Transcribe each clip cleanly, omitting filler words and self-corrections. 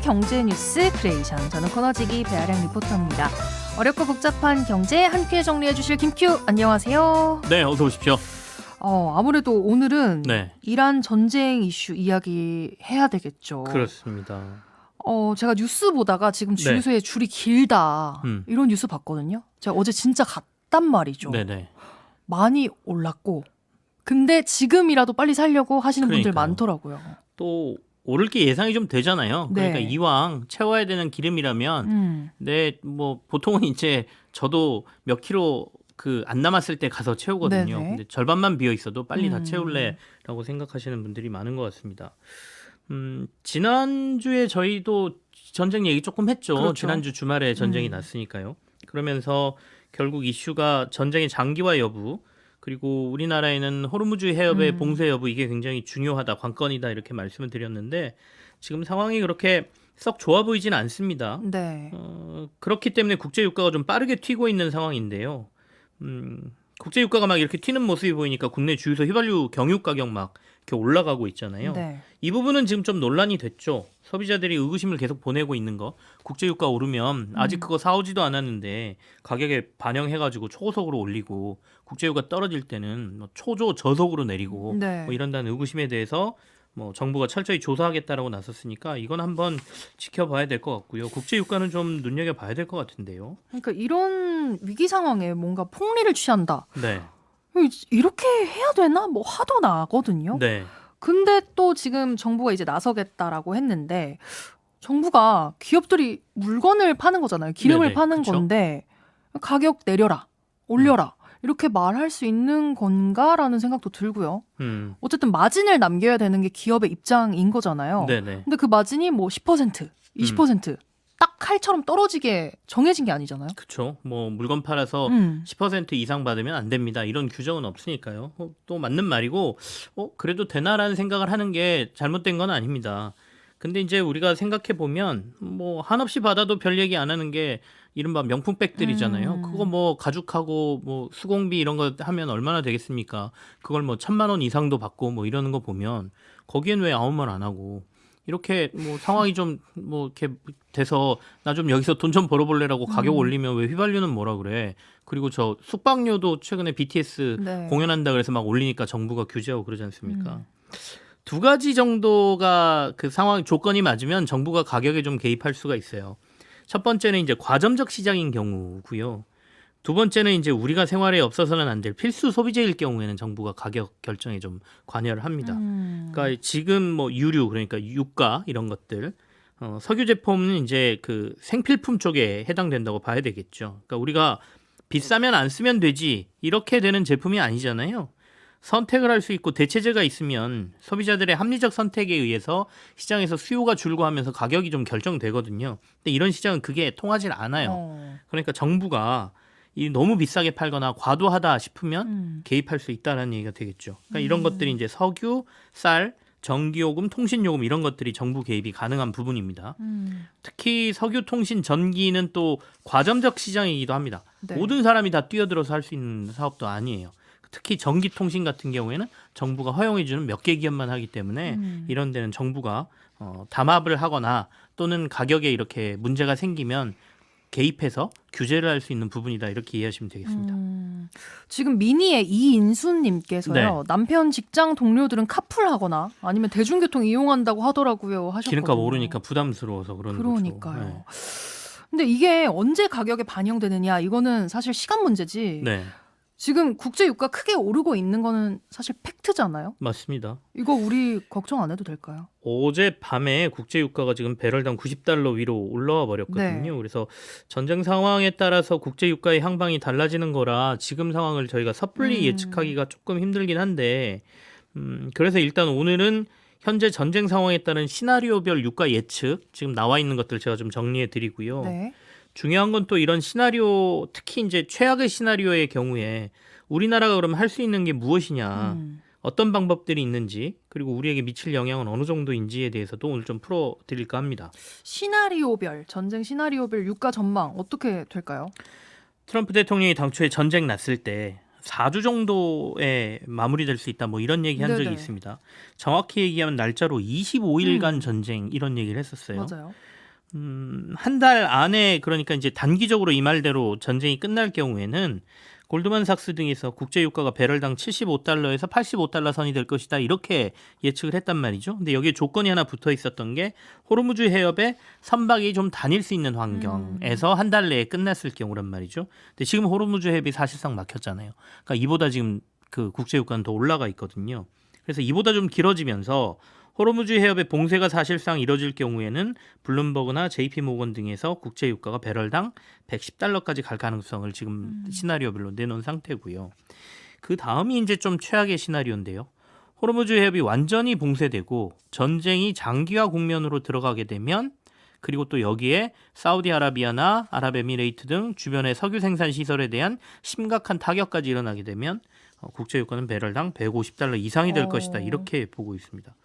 경제 뉴스 크리에이션. 저는 코너지기 배아량 리포터입니다. 어렵고 복잡한 경제 함께 정리해 주실 김큐 안녕하세요. 네, 어서 오십시오. 아무래도 오늘은 네. 이란 전쟁 이슈 이야기해야 되겠죠. 그렇습니다. 제가 뉴스 보다가 지금 주유소에 줄이 길다 이런 뉴스 봤거든요. 제가 어제 진짜 갔단 말이죠. 네네. 많이 올랐고 근데 지금이라도 빨리 살려고 하시는 분들 그러니까요. 많더라고요. 또 오를 게 예상이 좀 되잖아요. 그러니까 네. 이왕 채워야 되는 기름이라면 뭐 보통은 이제 저도 몇 킬로 안 남았을 때 가서 채우거든요. 네네. 근데 절반만 비어 있어도 빨리 다 채울래라고 생각하시는 분들이 많은 것 같습니다. 지난주에 저희도 전쟁 얘기 조금 했죠. 그렇죠. 지난주 주말에 전쟁이 났으니까요. 그러면서 결국 이슈가 전쟁의 장기화 여부, 그리고 우리나라에는 호르무즈 해협의 봉쇄 여부 이게 굉장히 중요하다, 관건이다 이렇게 말씀을 드렸는데 지금 상황이 그렇게 썩 좋아 보이진 않습니다. 네. 그렇기 때문에 국제 유가가 좀 빠르게 튀고 있는 상황인데요. 국제 유가가 막 이렇게 튀는 모습이 보이니까 국내 주유소 휘발유 경유 가격 막 이렇게 올라가고 있잖아요. 네. 이 부분은 지금 좀 논란이 됐죠. 소비자들이 의구심을 계속 보내고 있는 거. 국제 유가 오르면 아직 그거 사오지도 않았는데 가격에 반영해가지고 초고속으로 올리고 국제 유가 떨어질 때는 뭐 초조 저속으로 내리고 네. 뭐 이런다는 의구심에 대해서 뭐 정부가 철저히 조사하겠다라고 나섰으니까 이건 한번 지켜봐야 될 것 같고요. 국제 유가는 좀 눈여겨봐야 될 것 같은데요. 그러니까 이런 위기 상황에 뭔가 폭리를 취한다. 네. 이렇게 해야 되나? 뭐 화도 나거든요. 네. 근데 또 지금 정부가 이제 나서겠다라고 했는데 정부가 기업들이 물건을 파는 거잖아요. 기름을 네네, 파는 그쵸. 건데 가격 내려라, 올려라 이렇게 말할 수 있는 건가라는 생각도 들고요. 어쨌든 마진을 남겨야 되는 게 기업의 입장인 거잖아요. 네네. 근데 그 마진이 뭐 10%, 20% 딱 칼처럼 떨어지게 정해진 게 아니잖아요. 그렇죠. 뭐 물건 팔아서 10% 이상 받으면 안 됩니다. 이런 규정은 없으니까요. 또 맞는 말이고 그래도 되나라는 생각을 하는 게 잘못된 건 아닙니다. 근데 이제 우리가 생각해 보면 뭐 한없이 받아도 별 얘기 안 하는 게 이른바 명품백들이잖아요. 그거 뭐 가죽하고 뭐 수공비 이런 거 하면 얼마나 되겠습니까? 그걸 뭐 1,000만 원 이상도 받고 뭐 이러는 거 보면 거기엔 왜 아무 말 안 하고 이렇게 뭐 상황이 좀 뭐 이렇게 돼서 나 좀 여기서 돈 좀 벌어볼래라고 가격 올리면 왜 휘발유는 뭐라 그래? 그리고 저 숙박료도 최근에 BTS 네. 공연한다 그래서 막 올리니까 정부가 규제하고 그러지 않습니까? 두 가지 정도가 그 상황 조건이 맞으면 정부가 가격에 좀 개입할 수가 있어요. 첫 번째는 이제 과점적 시장인 경우고요. 두 번째는 이제 우리가 생활에 없어서는 안 될 필수 소비재일 경우에는 정부가 가격 결정에 좀 관여를 합니다. 그러니까 지금 뭐 유류 그러니까 유가 이런 것들 석유 제품은 이제 그 생필품 쪽에 해당된다고 봐야 되겠죠. 그러니까 우리가 비싸면 안 쓰면 되지 이렇게 되는 제품이 아니잖아요. 선택을 할 수 있고 대체재가 있으면 소비자들의 합리적 선택에 의해서 시장에서 수요가 줄고 하면서 가격이 좀 결정되거든요. 근데 이런 시장은 그게 통하질 않아요. 그러니까 정부가 이 너무 비싸게 팔거나 과도하다 싶으면 개입할 수 있다는 얘기가 되겠죠. 그러니까 이런 것들이 이제 석유, 쌀, 전기요금, 통신요금 이런 것들이 정부 개입이 가능한 부분입니다. 특히 석유, 통신, 전기는 또 과점적 시장이기도 합니다. 네. 모든 사람이 다 뛰어들어서 할 수 있는 사업도 아니에요. 특히 전기, 통신 같은 경우에는 정부가 허용해주는 몇 개 기업만 하기 때문에 이런 데는 정부가 담합을 하거나 또는 가격에 이렇게 문제가 생기면 개입해서 규제를 할 수 있는 부분이다 이렇게 이해하시면 되겠습니다. 지금 미니의 이인수님께서요. 네. 남편 직장 동료들은 카풀하거나 아니면 대중교통 이용한다고 하더라고요 하셨거든요. 기름값 오르니까 부담스러워서 그러는 그러니까요. 거죠. 네. 근데 이게 언제 가격에 반영되느냐 이거는 사실 시간 문제지. 네, 지금 국제 유가 크게 오르고 있는 거는 사실 팩트잖아요. 맞습니다. 이거 우리 걱정 안 해도 될까요? 어제 밤에 국제 유가가 지금 배럴당 90달러 위로 올라와 버렸거든요. 네. 그래서 전쟁 상황에 따라서 국제 유가의 향방이 달라지는 거라 지금 상황을 저희가 섣불리 예측하기가 조금 힘들긴 한데 그래서 일단 오늘은 현재 전쟁 상황에 따른 시나리오별 유가 예측 지금 나와 있는 것들 제가 좀 정리해 드리고요. 네. 중요한 건 또 이런 시나리오 특히 이제 최악의 시나리오의 경우에 우리나라가 그러면 할 수 있는 게 무엇이냐 어떤 방법들이 있는지 그리고 우리에게 미칠 영향은 어느 정도인지에 대해서도 오늘 좀 풀어드릴까 합니다. 시나리오별 전쟁 시나리오별 유가 전망 어떻게 될까요? 트럼프 대통령이 당초에 전쟁 났을 때 4주 정도에 마무리될 수 있다 뭐 이런 얘기 한 적이 네네. 있습니다. 정확히 얘기하면 날짜로 25일간 전쟁 이런 얘기를 했었어요. 맞아요. 한 달 안에 그러니까 이제 단기적으로 이 말대로 전쟁이 끝날 경우에는 골드만삭스 등에서 국제유가가 배럴당 75달러에서 85달러 선이 될 것이다 이렇게 예측을 했단 말이죠. 근데 여기에 조건이 하나 붙어 있었던 게 호르무즈 해협에 선박이 좀 다닐 수 있는 환경에서 한 달 내에 끝났을 경우란 말이죠. 근데 지금 호르무즈 해협이 사실상 막혔잖아요. 그러니까 이보다 지금 그 국제유가는 더 올라가 있거든요. 그래서 이보다 좀 길어지면서 호르무즈 해협의 봉쇄가 사실상 이뤄질 경우에는 블룸버그나 JP모건 등에서 국제유가가 배럴당 110달러까지 갈 가능성을 지금 시나리오별로 내놓은 상태고요. 그 다음이 이제 좀 최악의 시나리오인데요. 호르무즈 해협이 완전히 봉쇄되고 전쟁이 장기화 국면으로 들어가게 되면 그리고 또 여기에 사우디아라비아나 아랍에미레이트 등 주변의 석유 생산 시설에 대한 심각한 타격까지 일어나게 되면 국제유가는 배럴당 150달러 이상이 될 것이다 이렇게 보고 있습니다.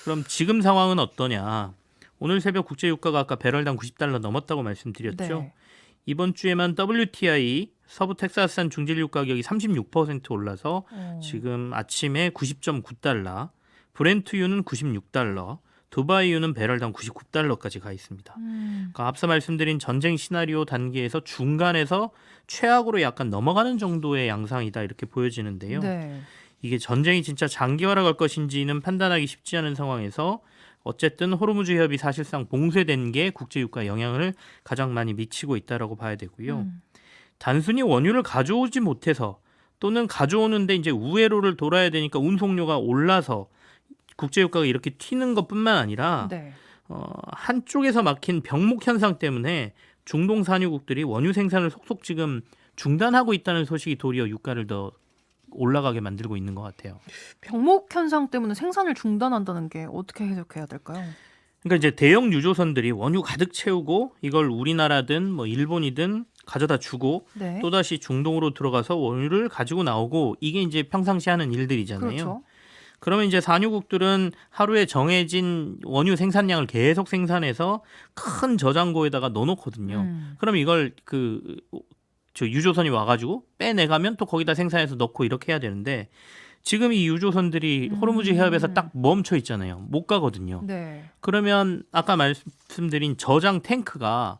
그럼 지금 상황은 어떠냐? 오늘 새벽 국제유가가 아까 배럴당 90달러 넘었다고 말씀드렸죠. 네. 이번 주에만 WTI 서부 텍사스산 중진유 가격이 36% 올라서 지금 아침에 90.9달러, 브렌트유는 96달러, 두바이유는 배럴당 99달러까지 가 있습니다. 그러니까 앞서 말씀드린 전쟁 시나리오 단계에서 중간에서 최악으로 약간 넘어가는 정도의 양상이다 이렇게 보여지는데요. 네. 이게 전쟁이 진짜 장기화로 갈 것인지는 판단하기 쉽지 않은 상황에서 어쨌든 호르무즈 해협이 사실상 봉쇄된 게 국제유가에 영향을 가장 많이 미치고 있다라고 봐야 되고요. 단순히 원유를 가져오지 못해서 또는 가져오는데 이제 우회로를 돌아야 되니까 운송료가 올라서 국제유가가 이렇게 튀는 것뿐만 아니라 네. 한쪽에서 막힌 병목 현상 때문에 중동 산유국들이 원유 생산을 속속 지금 중단하고 있다는 소식이 도리어 유가를 더 올라가게 만들고 있는 것 같아요. 병목 현상 때문에 생산을 중단한다는 게 어떻게 해석해야 될까요? 그러니까 이제 대형 유조선들이 원유 가득 채우고 이걸 우리나라든 뭐 일본이든 가져다 주고 네. 또다시 중동으로 들어가서 원유를 가지고 나오고 이게 이제 평상시 하는 일들이잖아요. 그렇죠. 그러면 이제 산유국들은 하루에 정해진 원유 생산량을 계속 생산해서 큰 저장고에다가 넣어놓거든요. 그럼 이걸 저 유조선이 와가지고 빼내가면 또 거기다 생산해서 넣고 이렇게 해야 되는데 지금 이 유조선들이 호르무즈 해협에서 딱 멈춰 있잖아요. 못 가거든요. 네. 그러면 아까 말씀드린 저장 탱크가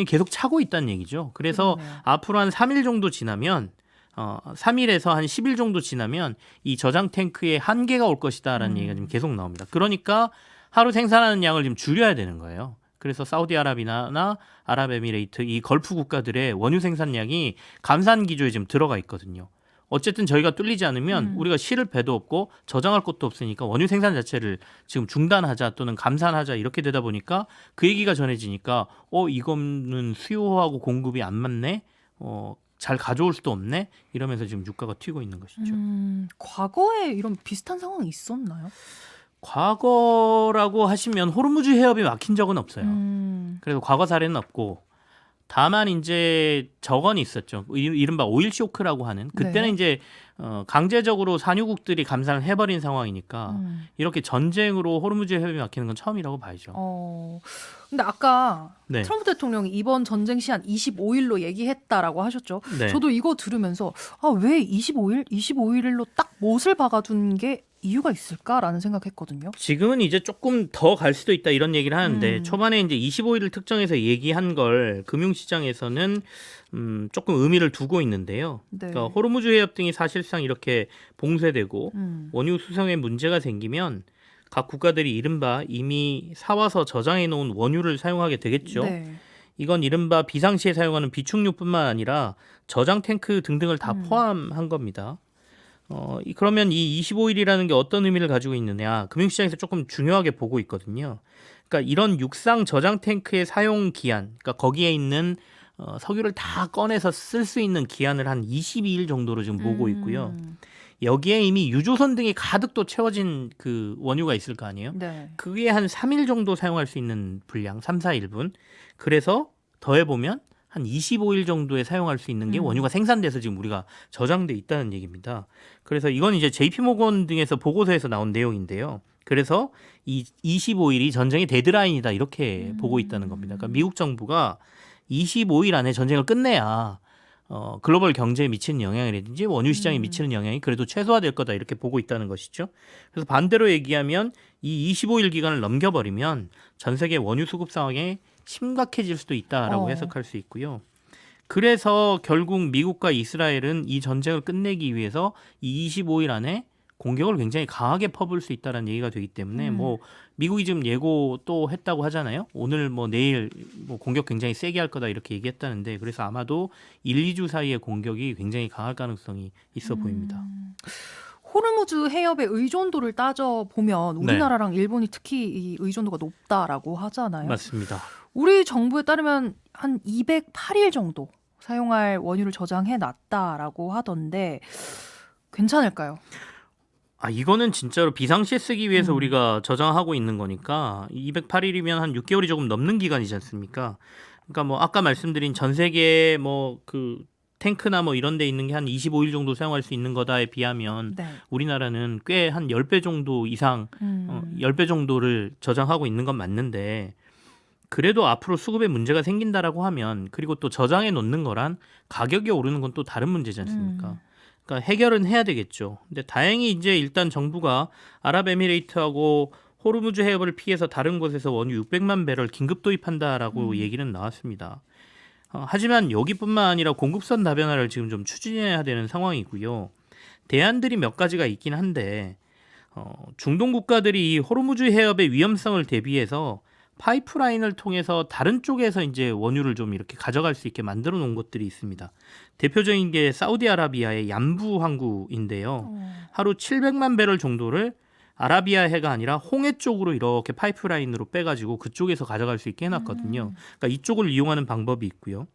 계속 차고 있다는 얘기죠. 그래서 그러네요. 앞으로 한 3일 정도 지나면 3일에서 한 10일 정도 지나면 이 저장 탱크에 한계가 올 것이다라는 얘기가 지금 계속 나옵니다. 그러니까 하루 생산하는 양을 좀 줄여야 되는 거예요. 그래서 사우디아라비아나 아랍에미레이트 이 걸프 국가들의 원유 생산량이 감산 기조에 지금 들어가 있거든요. 어쨌든 저희가 뚫리지 않으면 우리가 실을 배도 없고 저장할 곳도 없으니까 원유 생산 자체를 지금 중단하자 또는 감산하자 이렇게 되다 보니까 그 얘기가 전해지니까 이거는 수요하고 공급이 안 맞네. 잘 가져올 수도 없네. 이러면서 지금 유가가 튀고 있는 것이죠. 과거에 이런 비슷한 상황이 있었나요? 과거라고 하시면 호르무즈 해협이 막힌 적은 없어요. 그래서 과거 사례는 없고 다만 이제 저건이 있었죠. 이른바 오일 쇼크라고 하는 그때는 네. 이제 강제적으로 산유국들이 감산을 해버린 상황이니까 이렇게 전쟁으로 호르무즈 해협이 막히는 건 처음이라고 봐야죠. 근데 아까 네. 트럼프 대통령이 이번 전쟁 시한 25일로 얘기했다라고 하셨죠. 네. 저도 이거 들으면서 왜 25일로 딱 못을 박아둔 게 이유가 있을까라는 생각했거든요. 지금은 이제 조금 더 갈 수도 있다 이런 얘기를 하는데 초반에 이제 25일을 특정해서 얘기한 걸 금융시장에서는 조금 의미를 두고 있는데요. 네. 그러니까 호르무즈 해협 등이 사실상 이렇게 봉쇄되고 원유 수송에 문제가 생기면 각 국가들이 이른바 이미 사와서 저장해 놓은 원유를 사용하게 되겠죠. 네. 이건 이른바 비상시에 사용하는 비축유뿐만 아니라 저장 탱크 등등을 다 포함한 겁니다. 그러면 이 25일이라는 게 어떤 의미를 가지고 있느냐 금융시장에서 조금 중요하게 보고 있거든요. 그러니까 이런 육상 저장 탱크의 사용 기한, 그러니까 거기에 있는 석유를 다 꺼내서 쓸 수 있는 기한을 한 22일 정도로 지금 보고 있고요. 여기에 이미 유조선 등이 가득 또 채워진 그 원유가 있을 거 아니에요. 네. 그게 한 3일 정도 사용할 수 있는 분량, 3, 4일분. 그래서 더해보면 한 25일 정도에 사용할 수 있는 게 원유가 생산돼서 지금 우리가 저장돼 있다는 얘기입니다. 그래서 이건 이제 JP모건 등에서 보고서에서 나온 내용인데요. 그래서 이 25일이 전쟁의 데드라인이다 이렇게 보고 있다는 겁니다. 그러니까 미국 정부가 25일 안에 전쟁을 끝내야 글로벌 경제에 미치는 영향이라든지 원유 시장에 미치는 영향이 그래도 최소화될 거다 이렇게 보고 있다는 것이죠. 그래서 반대로 얘기하면 이 25일 기간을 넘겨버리면 전 세계 원유 수급 상황에 심각해질 수도 있다라고 해석할 수 있고요. 그래서 결국 미국과 이스라엘은 이 전쟁을 끝내기 위해서 이 25일 안에 공격을 굉장히 강하게 퍼부을 수 있다는 얘기가 되기 때문에 뭐 미국이 지금 예고 또 했다고 하잖아요. 오늘 뭐 내일 뭐 공격 굉장히 세게 할 거다 이렇게 얘기했다는데 그래서 아마도 1, 2주 사이에 공격이 굉장히 강할 가능성이 있어 보입니다. 호르무즈 해협의 의존도를 따져보면 우리나라랑 일본이 특히 이 의존도가 높다라고 하잖아요. 맞습니다. 우리 정부에 따르면 한 208일 정도 사용할 원유를 저장해놨다라고 하던데 괜찮을까요? 이거는 진짜로 비상시에 쓰기 위해서 우리가 저장하고 있는 거니까 208일이면 한 6개월이 조금 넘는 기간이지 않습니까? 그러니까 뭐 아까 말씀드린 전 세계 뭐 그 탱크나 뭐 이런 데 있는 게 한 25일 정도 사용할 수 있는 거다에 비하면 네. 우리나라는 꽤 한 10배 정도 이상 10배 정도를 저장하고 있는 건 맞는데 그래도 앞으로 수급에 문제가 생긴다라고 하면 그리고 또 저장해 놓는 거란 가격이 오르는 건 또 다른 문제지 않습니까? 그러니까 해결은 해야 되겠죠. 근데 다행히 이제 일단 정부가 아랍에미레이트하고 호르무즈 해협을 피해서 다른 곳에서 원유 600만 배럴 긴급 도입한다라고 얘기는 나왔습니다. 하지만 여기뿐만 아니라 공급선 다변화를 지금 좀 추진해야 되는 상황이고요. 대안들이 몇 가지가 있긴 한데 중동 국가들이 이 호르무즈 해협의 위험성을 대비해서 파이프라인을 통해서 다른 쪽에서 이제 원유를 좀 이렇게 가져갈 수 있게 만들어 놓은 것들이 있습니다. 대표적인 게 사우디아라비아의 얀부 항구인데요. 하루 700만 배럴 정도를 아라비아해가 아니라 홍해 쪽으로 이렇게 파이프라인으로 빼가지고 그쪽에서 가져갈 수 있게 해놨거든요. 그러니까 이쪽을 이용하는 방법이 있고요.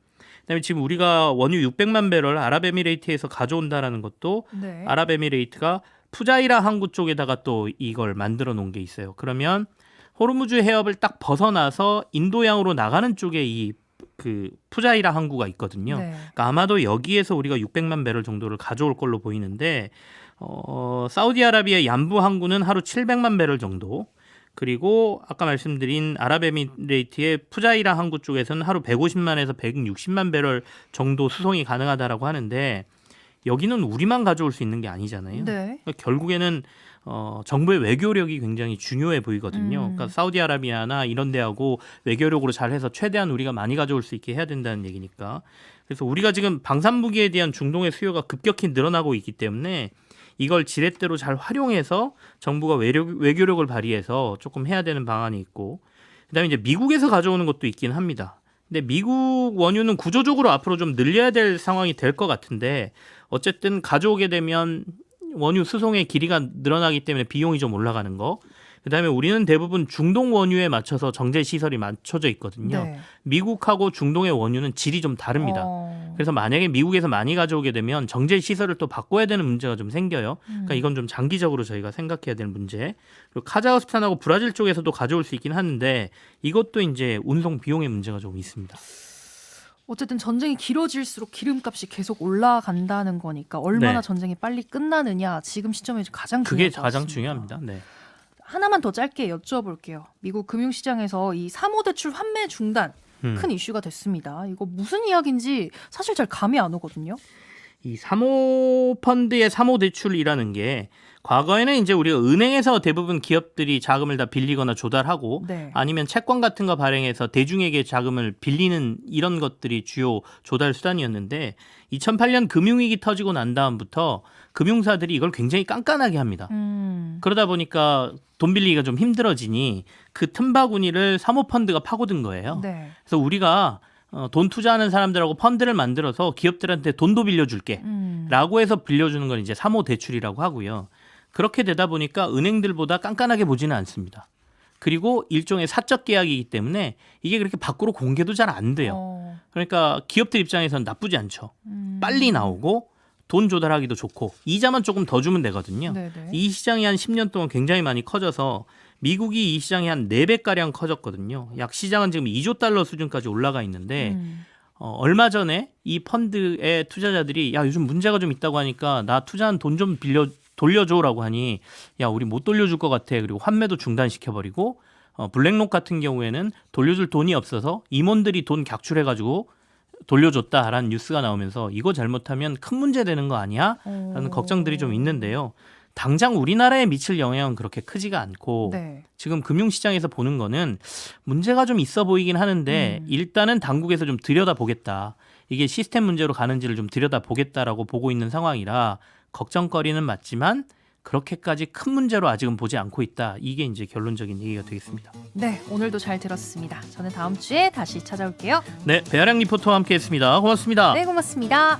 그다음에 지금 우리가 원유 600만 배럴 아랍에미레이트에서 가져온다라는 것도 네. 아랍에미레이트가 푸자이라 항구 쪽에다가 또 이걸 만들어 놓은 게 있어요. 그러면 호르무즈 해협을 딱 벗어나서 인도양으로 나가는 쪽에 이 그 푸자이라 항구가 있거든요. 네. 그러니까 아마도 여기에서 우리가 600만 배럴 정도를 가져올 걸로 보이는데 사우디아라비아 얀부 항구는 하루 700만 배럴 정도 그리고 아까 말씀드린 아랍에미레이트의 푸자이라 항구 쪽에서는 하루 150만에서 160만 배럴 정도 수송이 가능하다라고 하는데 여기는 우리만 가져올 수 있는 게 아니잖아요. 네. 그러니까 결국에는 정부의 외교력이 굉장히 중요해 보이거든요. 그러니까 사우디아라비아나 이런 데하고 외교력으로 잘해서 최대한 우리가 많이 가져올 수 있게 해야 된다는 얘기니까. 그래서 우리가 지금 방산무기에 대한 중동의 수요가 급격히 늘어나고 있기 때문에 이걸 지렛대로 잘 활용해서 정부가 외교력을 발휘해서 조금 해야 되는 방안이 있고 그다음에 이제 미국에서 가져오는 것도 있긴 합니다. 근데 미국 원유는 구조적으로 앞으로 좀 늘려야 될 상황이 될 것 같은데 어쨌든 가져오게 되면 원유 수송의 길이가 늘어나기 때문에 비용이 좀 올라가는 거. 그다음에 우리는 대부분 중동 원유에 맞춰서 정제 시설이 맞춰져 있거든요. 네. 미국하고 중동의 원유는 질이 좀 다릅니다. 그래서 만약에 미국에서 많이 가져오게 되면 정제 시설을 또 바꿔야 되는 문제가 좀 생겨요. 그러니까 이건 좀 장기적으로 저희가 생각해야 되는 문제. 그리고 카자흐스탄하고 브라질 쪽에서도 가져올 수 있긴 하는데 이것도 이제 운송 비용의 문제가 좀 있습니다. 어쨌든 전쟁이 길어질수록 기름값이 계속 올라간다는 거니까 얼마나 네. 전쟁이 빨리 끝나느냐 지금 시점이 가장 그게 중요할 것 가장 같습니다. 중요합니다. 네. 하나만 더 짧게 여쭤볼게요. 미국 금융시장에서 이 사모대출 환매 중단 큰 이슈가 됐습니다. 이거 무슨 이야기인지 사실 잘 감이 안 오거든요. 이 사모펀드의 사모대출이라는 게 과거에는 이제 우리가 은행에서 대부분 기업들이 자금을 다 빌리거나 조달하고 네. 아니면 채권 같은 거 발행해서 대중에게 자금을 빌리는 이런 것들이 주요 조달 수단이었는데 2008년 금융위기 터지고 난 다음부터 금융사들이 이걸 굉장히 깐깐하게 합니다. 그러다 보니까 돈 빌리기가 좀 힘들어지니 그 틈바구니를 사모펀드가 파고든 거예요. 네. 그래서 우리가 돈 투자하는 사람들하고 펀드를 만들어서 기업들한테 돈도 빌려줄게 라고 해서 빌려주는 건 이제 사모대출이라고 하고요. 그렇게 되다 보니까 은행들보다 깐깐하게 보지는 않습니다. 그리고 일종의 사적 계약이기 때문에 이게 그렇게 밖으로 공개도 잘 안 돼요. 그러니까 기업들 입장에서는 나쁘지 않죠. 빨리 나오고 돈 조달하기도 좋고 이자만 조금 더 주면 되거든요. 네네. 이 시장이 한 10년 동안 굉장히 많이 커져서 미국이 이 시장이 한 4배가량 커졌거든요. 약 시장은 지금 2조 달러 수준까지 올라가 있는데 얼마 전에 이 펀드의 투자자들이 야 요즘 문제가 좀 있다고 하니까 나 투자한 돈 좀 돌려줘라고 하니 야 우리 못 돌려줄 것 같아. 그리고 환매도 중단시켜버리고 블랙록 같은 경우에는 돌려줄 돈이 없어서 임원들이 돈 객출해가지고 돌려줬다라는 뉴스가 나오면서 이거 잘못하면 큰 문제 되는 거 아니야? 라는 걱정들이 좀 있는데요. 당장 우리나라에 미칠 영향은 그렇게 크지가 않고 네. 지금 금융시장에서 보는 거는 문제가 좀 있어 보이긴 하는데 일단은 당국에서 좀 들여다보겠다. 이게 시스템 문제로 가는지를 좀 들여다보겠다라고 보고 있는 상황이라 걱정거리는 맞지만 그렇게까지 큰 문제로 아직은 보지 않고 있다. 이게 이제 결론적인 얘기가 되겠습니다. 네, 오늘도 잘 들었습니다. 저는 다음 주에 다시 찾아올게요. 네, 배아량 리포터와 함께했습니다. 고맙습니다. 네, 고맙습니다.